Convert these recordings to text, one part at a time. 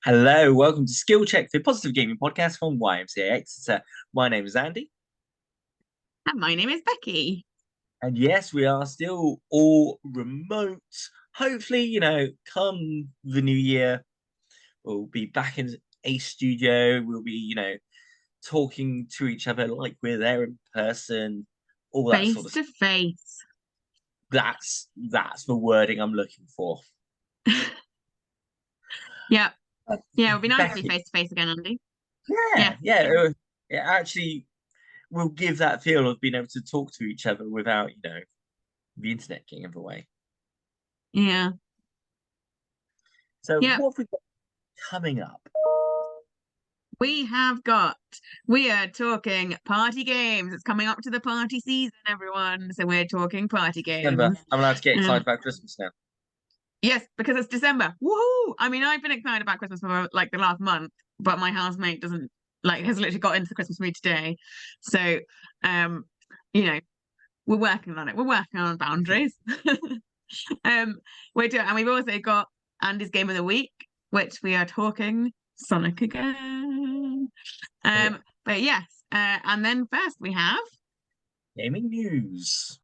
Hello, welcome to Skill Check, the positive gaming podcast from YMCA Exeter. My name is Andy, And my name is Becky. and yes, we are still all remote. Hopefully, come the new year, we'll be back in a studio. We'll be, talking to each other like we're there in person, all that sort Face of to stuff. face. That's the wording I'm looking for. Yeah. Yeah, it would be nice to be Becky, face to face again, Andy. yeah, Yes. yeah, it actually will give that feel of being able to talk to each other without, the internet getting in the way. Yeah. So Yeah. what have we got coming up? We are talking party games. It's coming up to the party season, everyone. So we're talking party December. games. I'm allowed to get excited Um, about Christmas now. yes, because it's December. Woohoo! I mean, I've been excited about Christmas for like the last month, but my housemate doesn't has literally got into the Christmas mood today. So um, you know, we're working on it. We're working on boundaries. Um, and we've also got Andy's game of the week, which we are talking Sonic again. Yeah. But yes, and then first we have Gaming news.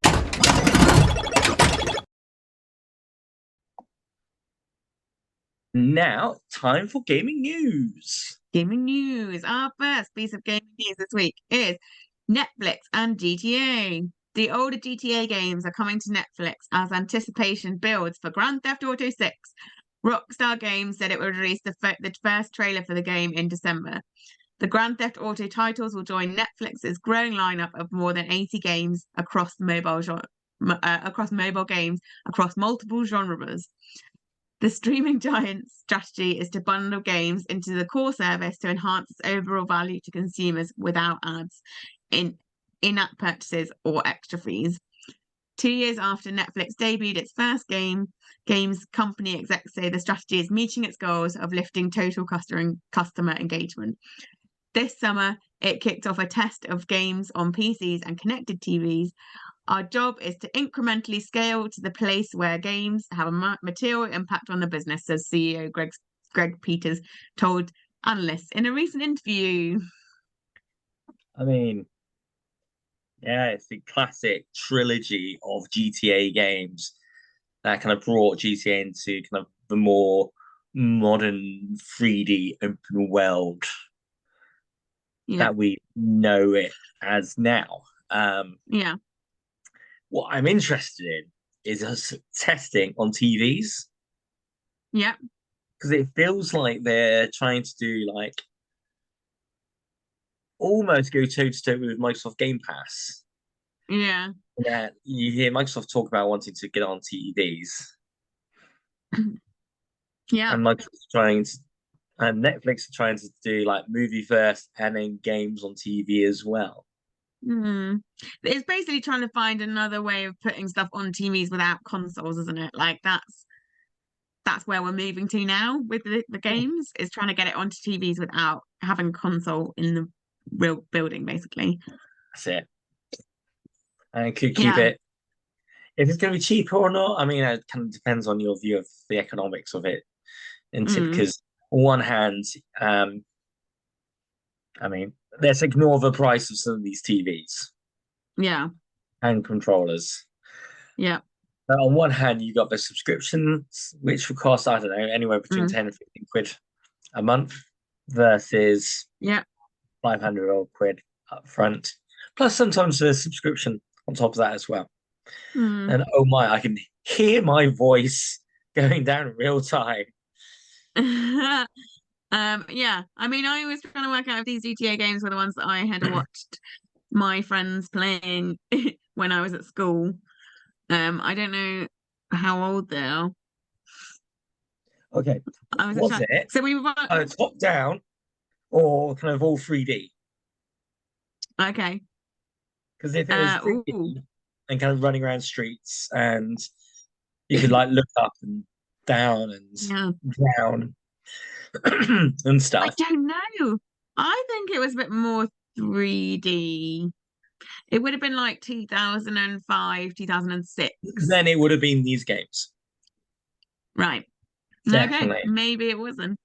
Now, time for gaming news. gaming news. Our first piece of gaming news this week is Netflix and GTA. The older GTA games are coming to Netflix as anticipation builds for Grand Theft Auto 6. Rockstar Games said it would release the first trailer for the game in December. The Grand Theft Auto titles will join Netflix's growing lineup of more than 80 games across mobile games across multiple genres. The streaming giant's strategy is to bundle games into the core service to enhance its overall value to consumers without ads, in-app purchases, or extra fees. 2 years after Netflix debuted its first games company execs say the strategy is meeting its goals of lifting total customer engagement. This summer, it kicked off a test of games on PCs and connected TVs. Our job is to incrementally scale to the place where games have a material impact on the business, says CEO Greg Peters told analysts in a recent interview. I mean, yeah, it's the classic trilogy of GTA games that kind of brought GTA into kind of the more modern 3D open world Yeah, that we know it as now. yeah, What I'm interested in is us testing on TVs yeah, because it feels like they're trying to do like almost go toe to toe with Microsoft Game Pass. yeah, Yeah, you hear Microsoft talk about wanting to get on TVs, yeah. and Microsoft's trying to, and Netflix are trying to do like movie first and then games on TV as well. Mm. It's basically trying to find another way of putting stuff on TVs without consoles, isn't it? Like that's where we're moving to now with the games, is trying to get it onto TVs without having console in the real building, basically. That's it, and could keep Yeah. it. If it's going to be cheaper or not, I mean, it kind of depends on your view of the economics of it. And Mm. because on one hand, I mean, let's ignore the price of some of these TVs Yeah. and controllers. Yeah. But on one hand, you got the subscriptions, which will cost, I don't know, anywhere between Mm. 10 and 15 quid a month versus Yeah. 500 odd quid up front. Plus, sometimes there's subscription on top of that as well. Mm. And oh my, I can hear my voice going down in real time. Yeah. I mean, I was trying to work out if these GTA games were the ones that I had watched my friends playing when I was at school. I don't know how old they are. Okay, I was was trying. it So we were top down or kind of all 3D? okay. Because if it was Ooh, 3D and kind of running around streets and you could like look up and down and yeah. down and I stuff, don't know. I think it was a bit more 3D. It would have been like 2005, 2006. then it would have been these games. Right. Okay. Definitely. Maybe it wasn't.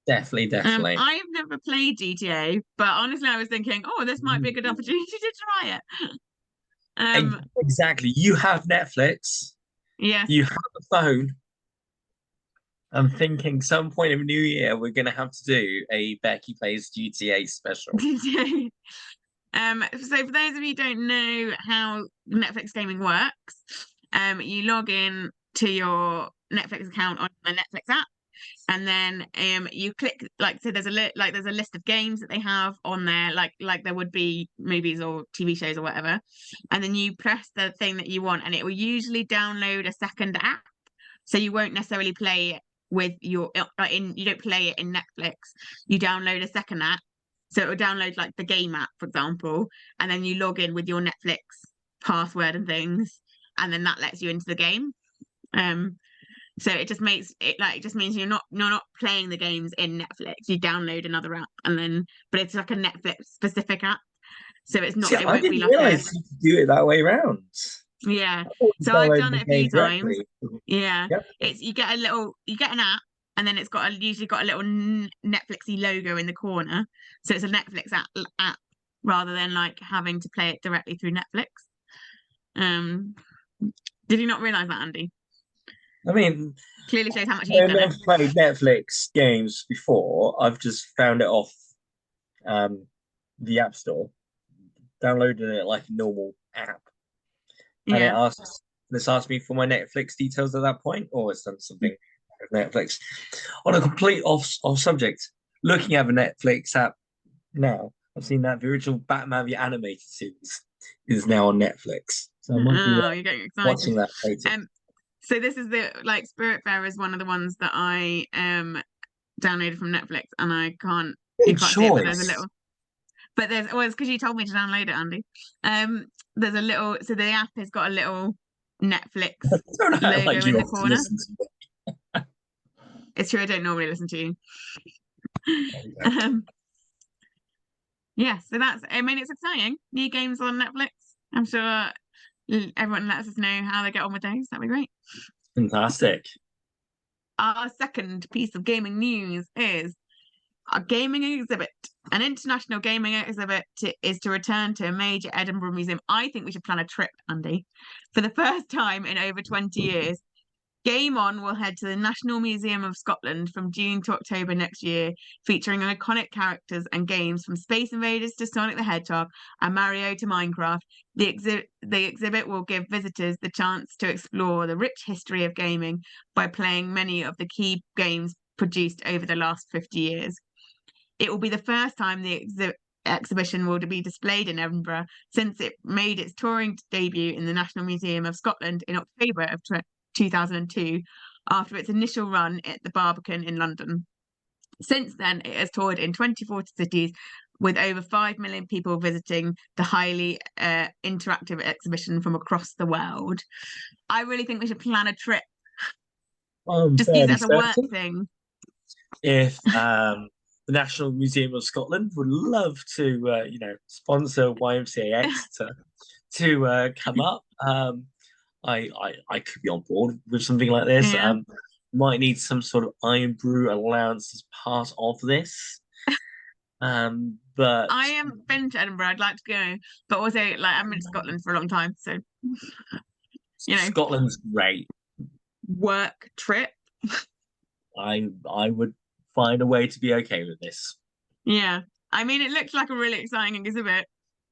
Definitely. I've never played GTA, but honestly, I was thinking, oh, this might be a good Ooh. opportunity to try it. Um, Exactly. You have Netflix. yes, You have a phone. I'm thinking some point in the new year we're gonna have to do a Becky Plays GTA special. GTA. So for those of you who don't know how Netflix gaming works, you log in to your Netflix account on the Netflix app, and then you click like so there's a list of games that they have on there, like there would be movies or TV shows or whatever, and then you press the thing that you want, and it will usually download a second app, so you won't necessarily play it with your in you don't play it in Netflix. You download a second app, so it will download like the game app, for example, and then you log in with your Netflix password and things, and then that lets you into the game. Um, so it just makes it like it just means you're not playing the games in Netflix. You download another app and then, but it's like a Netflix specific app. So it's See, not, it I won't be didn't like a, realize you could do it that way around. yeah. I thought you So I've downloaded done the it a few game times. directly. Yeah. Yep. It's you get an app, and then it's usually got a little Netflixy logo in the corner. So it's a Netflix app rather than like having to play it directly through Netflix. Um, did you not realize that, Andy? I mean, Clearly shows how much you've when done it. I've played Netflix games before, I've just found it off um, the App Store, downloaded it like a normal app, and Yeah. this asks me for my Netflix details at that point, or it's done something with Netflix. On a complete off subject, looking at the Netflix app now, I've seen that the original Batman the animated series is now on Netflix, so I might be Oh, you're getting excited. watching that later. Um, so this is the like Spiritfarer is one of the ones that I downloaded from Netflix, and you Good can't see it, but there's a choice. little, but there's it's because you told me to download it, Andy. There's a little, so the app has got a little Netflix Don't act like logo in you the have to corner. listen to It's true, I don't normally listen to you. it. Um, yeah, so that's, I mean, it's exciting. New games on Netflix. I'm sure everyone lets us know how they get on with those. That'd be great. Fantastic. Our second piece of gaming news is a gaming exhibit. An international gaming exhibit is to return to a major Edinburgh museum. I think we should plan a trip, Andy. For the first time in over 20 years, Game On will head to the National Museum of Scotland from June to October next year, featuring iconic characters and games from Space Invaders to Sonic the Hedgehog and Mario to Minecraft. The exhibit will give visitors the chance to explore the rich history of gaming by playing many of the key games produced over the last 50 years. It will be the first time the exhibition will be displayed in Edinburgh since it made its touring debut in the National Museum of Scotland in October of 2002 after its initial run at the Barbican in London. Since then, it has toured in 24 cities with over 5 million people visiting the highly interactive exhibition from across the world. I really think we should plan a trip, I'm just use it fairly as a work certain thing. if the National Museum of Scotland would love to, sponsor YMCAX to come up, I could be on board with something like this. Yeah. Might need some sort of iron brew allowance as part of this. But I haven't been to Edinburgh. I'd like to go, but also like I haven't been to Scotland for a long time, so you know, Scotland's great. work trip. I would find a way to be okay with this. Yeah, I mean, it looks like a really exciting exhibit.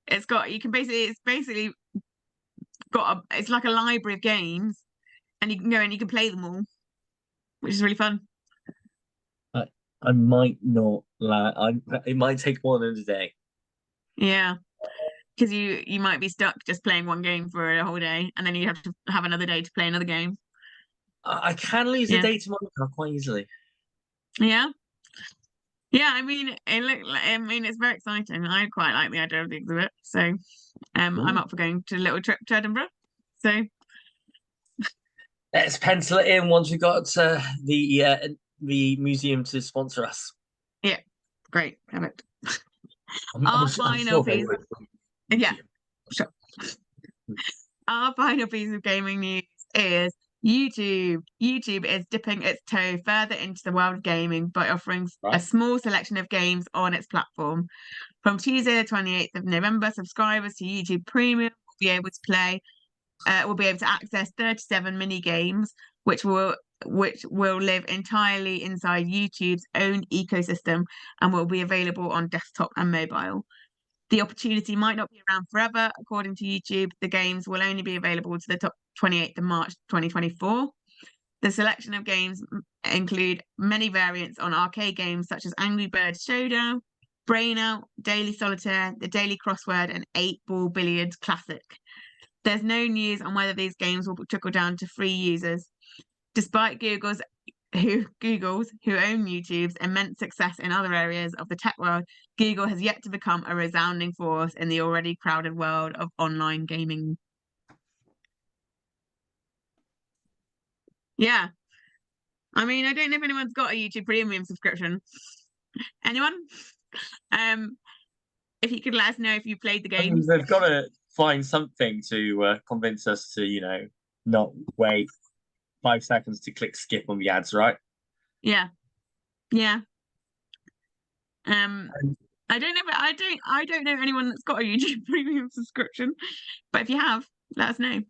It's got it's basically got it's like a library of games, and you can go and you can play them all, which is really fun. I, I might not. It might take more than a day. Yeah, because you might be stuck just playing one game for a whole day, and then you have to have another day to play another game. I can lose a Yeah, day to Monaco quite easily. yeah. Yeah, I mean, I mean, it's very exciting. I quite like the idea of the exhibit, so I'm Cool. up for going to a little trip to Edinburgh. So Let's pencil it in once we got the museum to sponsor us. yeah, great, perfect. I'm, I'm, Our I'm final sure they piece, would. yeah, Museum. sure. Our final piece of gaming news is YouTube is dipping its toe further into the world of gaming by offering a Right. small selection of games on its platform. From Tuesday, the 28th of November, subscribers to YouTube Premium will be able to access 37 mini games, which will live entirely inside YouTube's own ecosystem and will be available on desktop and mobile. The opportunity might not be around forever. According to YouTube, the games will only be available to the top 28th of March 2024. The selection of games include many variants on arcade games such as Angry Birds Showdown, Brain Out, Daily Solitaire, The Daily Crossword, and 8-Ball Billiards Classic. There's no news on whether these games will trickle down to free users. Despite Google's, who own YouTube's immense success in other areas of the tech world, Google has yet to become a resounding force in the already crowded world of online gaming. Yeah. I mean, I don't know if anyone's got a YouTube Premium subscription. Anyone? If you could let us know if you played the I mean, games. they've got to find something to convince us to, not wait 5 seconds to click skip on the ads, right? Yeah. Yeah. And I don't know, but I don't know anyone that's got a YouTube Premium subscription. But if you have, let us know.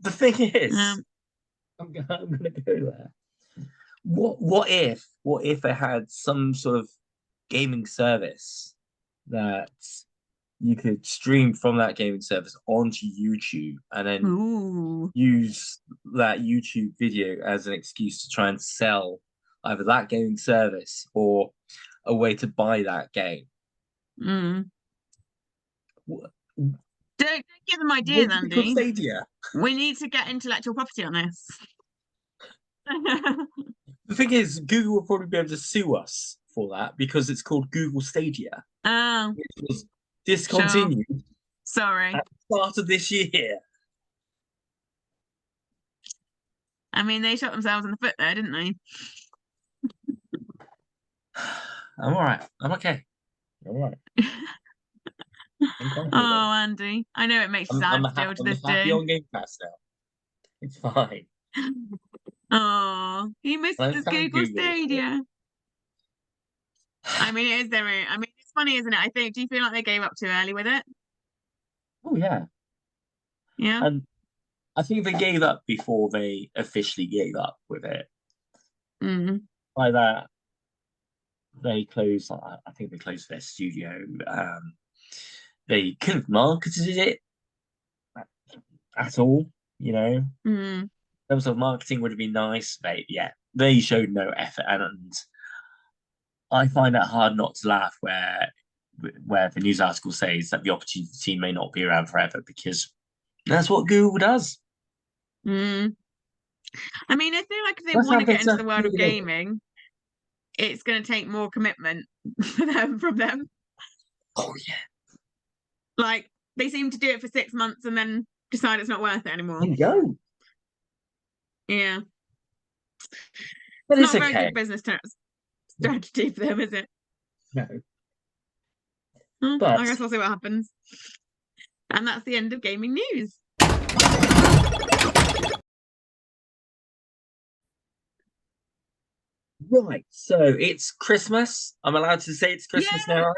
the thing is, I'm gonna go there. What if they had some sort of gaming service that you could stream from that gaming service onto YouTube and then Ooh. use that YouTube video as an excuse to try and sell either that gaming service or a way to buy that game. Mm. What, Don't give them ideas, what Google Andy. Stadia? We need to get intellectual property on this. The thing is, Google will probably be able to sue us for that because it's called Google Stadia, Oh, which was sure. discontinued Sorry. at the start of this year. I mean, they shot themselves in the foot there, didn't they? I'm all right. I'm okay. I'm all right. I'm confident. Oh, Andy. I know it makes you sad still to this happy day. on Game Pass now. It's fine. Oh, he I misses thank Google Google. Stadia. I mean, it is their own. I mean, it's funny, isn't it? I think, do you feel like they gave up too early with it? Oh yeah, Yeah. and I think they gave up before they officially gave up with it. Mm. By that, they closed. I think they closed their studio. They couldn't have marketed it at all. Mm. Terms of marketing would have been nice, but yeah, they showed no effort, and I find it hard not to laugh where the news article says that the opportunity may not be around forever because that's what Google does. Mm. I mean, I feel like if they That's want how to they get into the turn world of Google. gaming, it's going to take more commitment from them. Oh yeah, Like, they seem to do it for 6 months and then decide it's not worth it anymore. there you go. Yeah. But It's it's not a very okay. good business strategy for them, is it? No, I but guess we'll see what happens. And that's the end of gaming news. right. So it's Christmas. I'm allowed to say it's Yeah, Christmas now, right?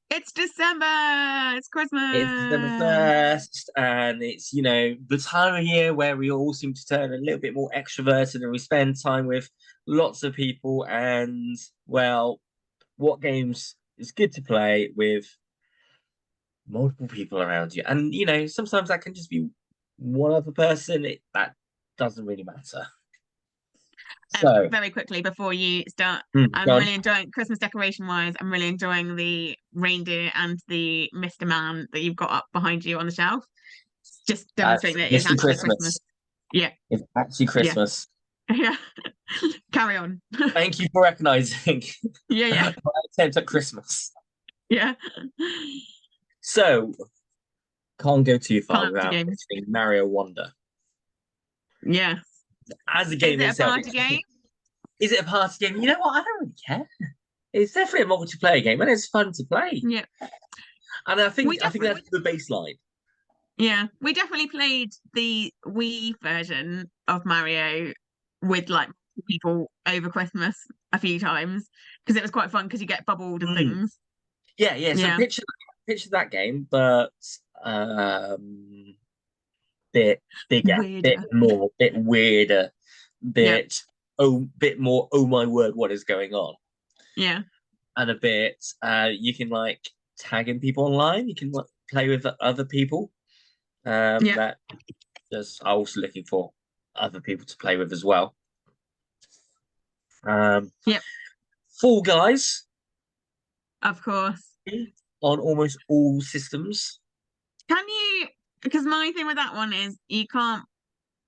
it's December. It's It's December Christmas. 1st, and it's, the time of year where we all seem to turn a little bit more extroverted and we spend time with lots of people. And, well, what games is good to play with multiple people around you? And, sometimes that can just be one other person. That doesn't really matter. So, Very quickly before you start, go I'm on. really enjoying Christmas decoration wise. I'm really enjoying the reindeer and the Mr. Man that you've got up behind you on the shelf. Just That's demonstrating that it is Mr. actually Christmas. Christmas. Yeah, It's actually yeah, Christmas. yeah. Carry on. Thank you for recognizing Yeah, yeah, my attempt at Christmas. yeah. So, can't go too far Party without game. mentioning Mario Wonder. Yeah. As a Is game it a itself, party game? is it a party game? You know what? I don't really care. It's definitely a multiplayer game, and it's fun to play. Yeah. And I think We that's definitely the baseline. Yeah, we definitely played the Wii version of Mario with like people over Christmas a few times because it was quite fun because you get bubbled and Mm. things. Yeah, yeah. So Yeah, picture that game, but um, bit bigger, weirder. bit weirder, Yeah, bit more. Oh my word, what is going on? yeah, And a bit, you can like tag in people online. You can like play with other people. yeah, That just I was looking for other people to play with as well. Um, yep, Fall Guys of course. on almost all systems. Can you? Because my thing with that one is you can't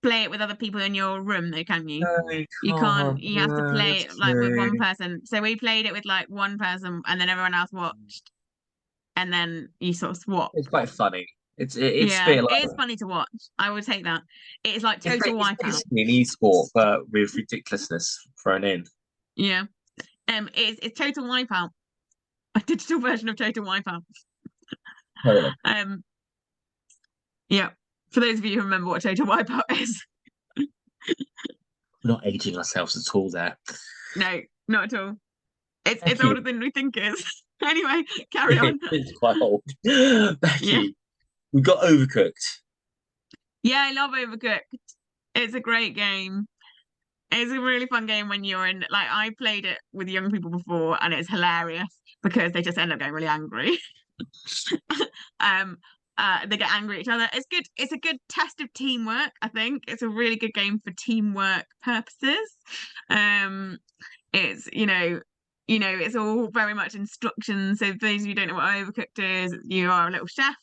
play it with other people in your room, though, can you? No, you You can't. can't. You have to No, play that's it like with one true. person. So we played it with like one person, and then everyone else watched, and then you sort of swap. It's quite funny. It's a Yeah, bit it is like funny to watch. I would take that. It is like total it's wipeout. basically an e-sport, but with ridiculousness thrown in. Yeah. It's total wipeout. A digital version of total wipeout. Totally. Um, yeah. For those of you who remember what total wipeout is, We're not aging ourselves at all there. no, not at all. It's Becky, older than we think it is. Anyway, carry on. it's quite old. Yeah. Becky, we got overcooked. Yeah, I love Overcooked. It's a great game. It's a really fun game when you're in like I played it with young people before and it's hilarious because they just end up getting really angry. um they get angry at each other. It's good. It's a good test of teamwork, I think. It's a really good game for teamwork purposes. Um it's it's all very much instructions. So for those of you who don't know what overcooked is, you are a little chefs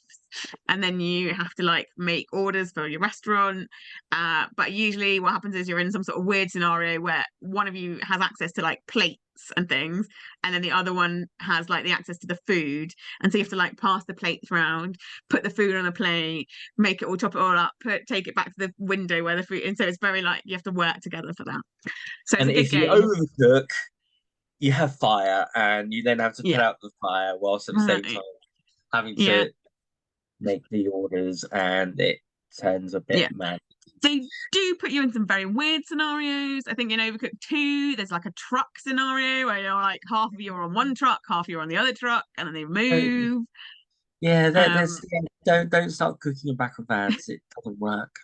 and then you have to like make orders for your restaurant. But usually what happens is you're in some sort of weird scenario where one of you has access to like plates and things, and then the other one has like the access to the food. And so you have to like pass the plates around, put the food on a plate, make it all, chop it all up, take it back to the window where the food, and so it's very like you have to work together for that. So it's And a good if you game. overcook, you have fire, and you then have to put Yeah. out the fire whilst at the same time having Yeah. to make the orders, and it turns a bit Yeah. mad. They do put you in some very weird scenarios. I think in Overcooked 2, there's like a truck scenario where you're like half of you are on one truck, half of you are on the other truck, and then they move. Yeah, Um, don't start cooking in back of vans. It doesn't work.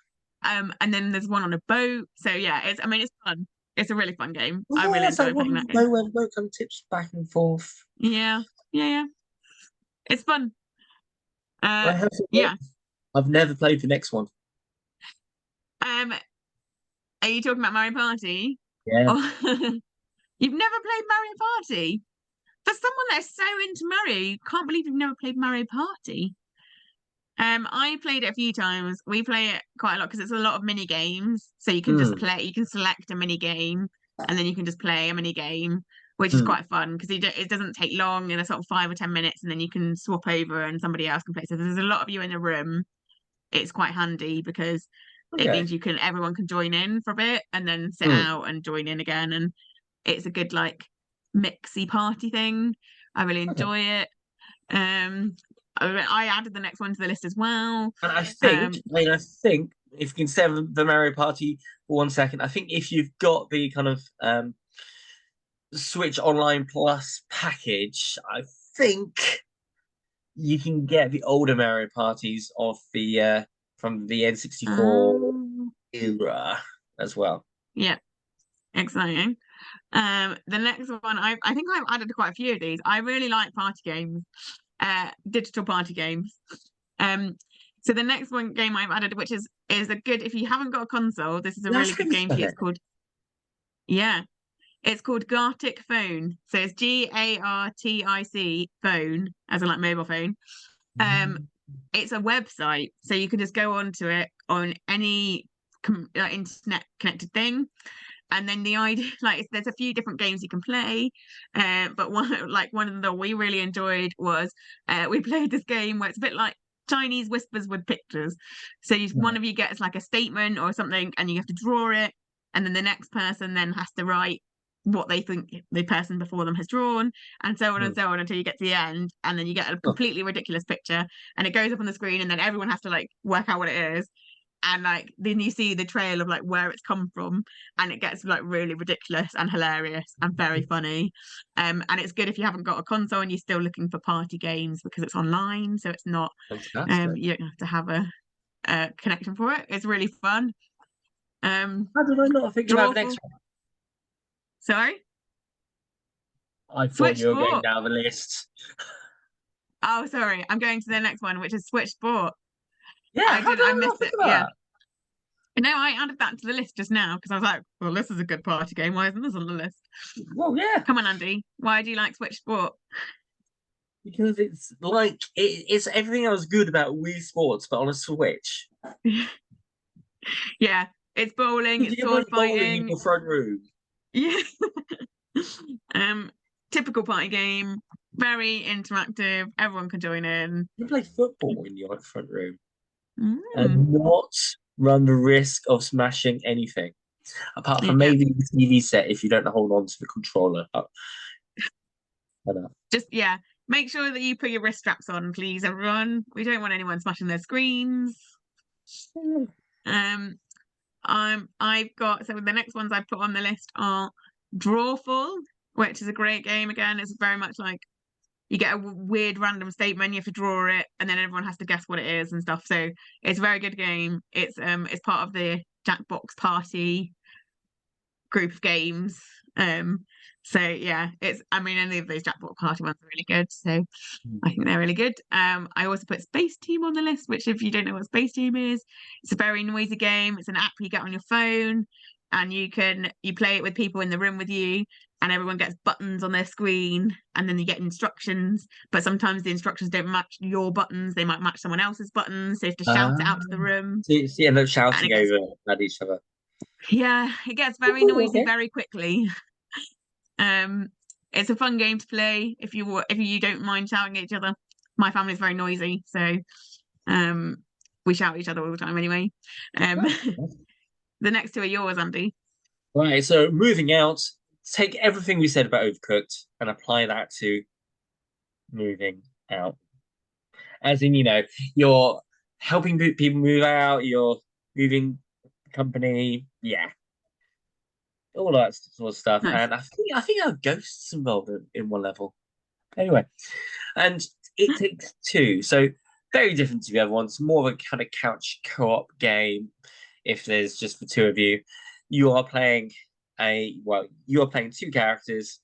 and then there's one on a boat. So yeah, it's fun. It's a really fun game. Oh, I yeah, really that's like enjoy playing one that game. no where no kind of tips back and forth. Yeah, yeah, yeah. It's fun. I Uh, have to admit, yeah. I've never played the next one. Um, are you talking about Mario Party? Yeah. Or you've never played Mario Party? For someone that's so into Mario, you can't believe you've never played Mario Party. I played it a few times. We play it quite a lot because it's a lot of mini games. So you can just Hmm. play, you can select a mini game and then you can just play a mini game, which is Hmm. quite fun because it doesn't take long in a sort of 5 or 10 minutes and then you can swap over and somebody else can play. So if there's a lot of you in the room. It's quite handy because it Okay. means everyone can join in for a bit and then sit Hmm. out and join in again. And it's a good like mixy party thing. I really Okay. enjoy it. I added the next one to the list as well. And Um, I think if you can stay on the Mario Party for 1 second, I think if you've got the kind of Switch Online Plus package, I think you can get the older Mario parties of the from the N64 um, era as well. yeah, exciting. The next one, I think I've added quite a few of these. I really like party games, digital party games. Um, so the next one game I've added, which is a good if you haven't got a console, this is a That's really how good you game for spell you. It's it. called it's called Gartic Phone. So it's Gartic phone, as in like mobile phone. Um, it's a website, so you can just go onto it on any internet connected thing. And then the idea, like, there's a few different games you can play, but one of the we really enjoyed was we played this game where it's a bit like Chinese whispers with pictures. So one Right. of you gets like a statement or something, and you have to draw it, and then the next person then has to write what they think the person before them has drawn, and so on and so on until you get to the end, and then you get a completely ridiculous picture, and it goes up on the screen, and then everyone has to like work out what it is, and like then you see the trail of like where it's come from, and it gets like really ridiculous and hilarious and very funny. And it's good if you haven't got a console and you're still looking for party games because it's online, so it's not Fantastic. you don't have to have a connection for it. It's really fun. How did I not think about the Drawful. next one? Sorry. I thought Switch you were going Sport. down the list. Oh, sorry. I'm going to the next one, which is Switch Sport. Yeah, how did I I missed not think it. about Yeah. that? No, I added that to the list just now because I was like, well, this is a good party game. Why isn't this on the list? Well, yeah, Come on, Andy. Why do you like Switch Sport? because it's like it's everything that was good about Wii Sports, but on a Switch. Yeah, it's bowling, You it's can play sword bowling in fighting. your front room. Yeah. Typical party game, very interactive. Everyone can join in. You can play football in your front room Mm. and not run the risk of smashing anything, apart from Yeah. maybe the TV set if you don't hold on to the controller. Enough. Just yeah. Make sure that you put your wrist straps on, please, everyone. We don't want anyone smashing their screens. Um, I've got so the next ones I put on the list are Drawful, which is a great game. Again, it's very much like you get a weird random statement, you have to draw it, and then everyone has to guess what it is and stuff. So it's a very good game. It's part of the Jackbox Party group of games. So yeah, it's I mean any of those Jackbox Party ones are really good. So I think they're really good. I also put Space Team on the list, which if you don't know what Space Team is, it's a very noisy game. It's an app you get on your phone, and you play it with people in the room with you, and everyone gets buttons on their screen, and then you get instructions. But sometimes the instructions don't match your buttons; they might match someone else's buttons. So you have to shout Ah, it out to the room, so you end up and shouting it gets over at each other. it gets very Oh, noisy okay. very quickly. Um, it's a fun game to play if you don't mind shouting at each other. My family's very noisy, so um, we shout at each other all the time anyway. Um, the next two are yours, Andy. Right, so moving out, take everything we said about Overcooked and apply that to moving out. As in, you're helping people move out, you're moving company, yeah, all that sort of stuff. Nice. And I think there are ghosts involved in one level. Anyway, and it takes two, so very different to the other ones. More of a kind of couch co-op game. If there's just the two of you, you are playing you are playing two characters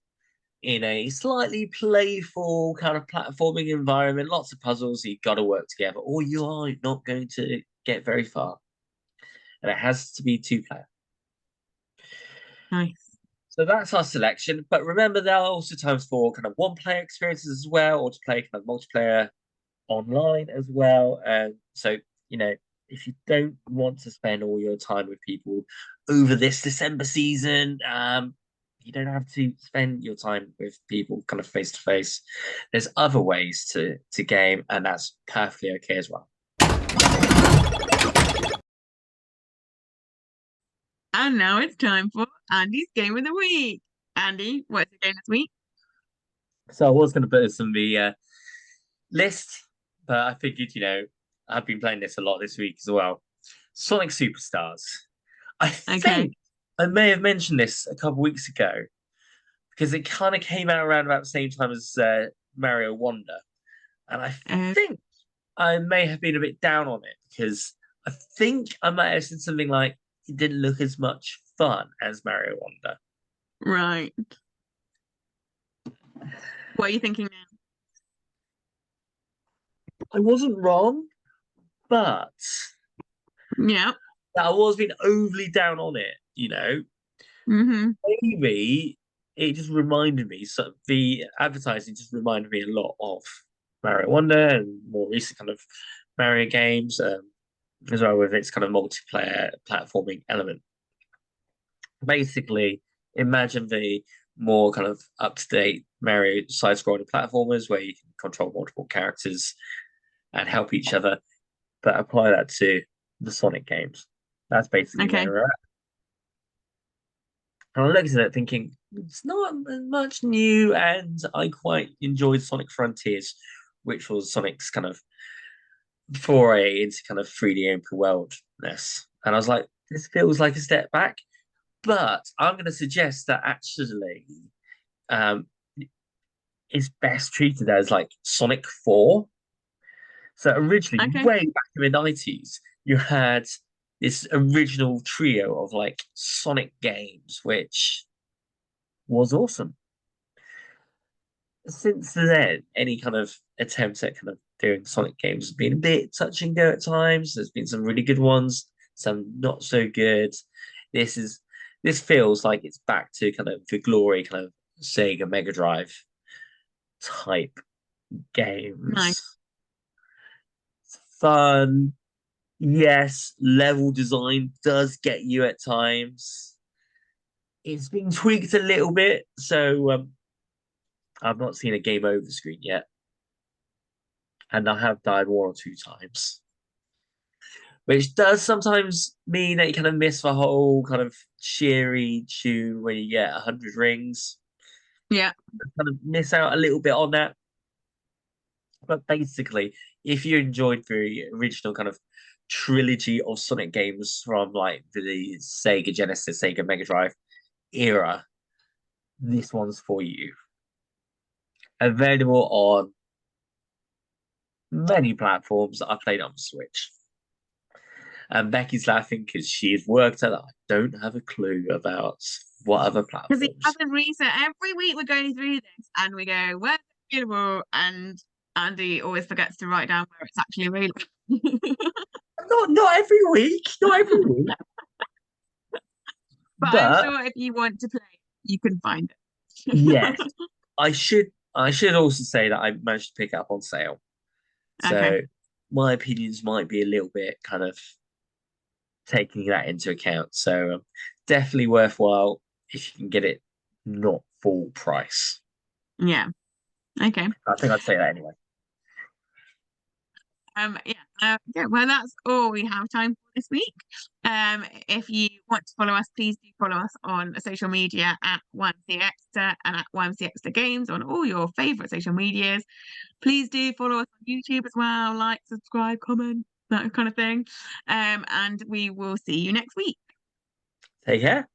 in a slightly playful kind of platforming environment. Lots of puzzles. You've got to work together, or you are not going to get very far. And it has to be two-player. Nice. So that's our selection. But remember, there are also times for kind of one-player experiences as well, or to play kind of multiplayer online as well. So, if you don't want to spend all your time with people over this December season, you don't have to spend your time with people kind of face to face. There's other ways to game, and that's perfectly okay as well. And now it's time for Andy's game of the week. Andy, what's your game this week? So I was going to put this on the list, but I figured, I've been playing this a lot this week as well. Sonic Superstars. I Okay. think I may have mentioned this a couple weeks ago because it kind of came out around about the same time as Mario Wonder, and I Uh, think I may have been a bit down on it because I think I might have said something like it didn't look as much fun as Mario Wonder. right. What are you thinking now? I wasn't wrong, but Yeah. I was being overly down on it. Mm-hmm. Maybe it just reminded me, so the advertising just reminded me a lot of Mario Wonder and more recent kind of Mario games, as well with its kind of multiplayer platforming element. Basically, imagine the more kind of up-to-date Mario side-scrolling platformers where you can control multiple characters and help each other, but apply that to the Sonic games. That's basically where Okay. we're at. And I looked at it thinking, it's not much new, and I quite enjoyed Sonic Frontiers, which was Sonic's kind of foray into kind of 3D open worldness. And I was like, this feels like a step back, but I'm going to suggest that actually um, it's best treated as like Sonic 4. So originally, Okay. way back in the 90s, you had this original trio of like Sonic games, which was awesome. Since then, any kind of attempt at kind of doing Sonic games has been a bit touch and go at times. There's been some really good ones, some not so good. This is this feels like it's back to kind of the glory kind of Sega Mega Drive type Nice. games. It's fun. Yes, level design does get you at times. It's been tweaked a little bit, so I've not seen a game over screen yet, and I have died one or two times, which does sometimes mean that you kind of miss the whole kind of cheery tune when you get 100 rings. Yeah. Kind of miss out a little bit on that. But basically, if you enjoyed the original kind of trilogy of Sonic games from like the Sega Genesis, Sega Mega Drive era, this one's for you. Available on many platforms. I played on Switch. And Becky's laughing because she's worked out that I don't have a clue about what other Because he platforms. hasn't researched. Every week we're going through this and we go, where's it available? And Andy always forgets to write down where it's actually available. Not every week, not every week. But I'm But sure if you want to play, you can find it. yes, I should also say that I managed to pick it up on sale. Okay. So my opinions might be a little bit kind of taking that into account. So definitely worthwhile if you can get it not full price. Yeah. Okay. I think I'd say that anyway. Yeah. Yeah, well, that's all we have time for this week. If you want to follow us, please do follow us on social media at YMC Exeter and at YMC Exeter Games on all your favorite social medias. Please do follow us on YouTube as well, like, subscribe, comment, that kind of thing. And we will see you next week. Take care.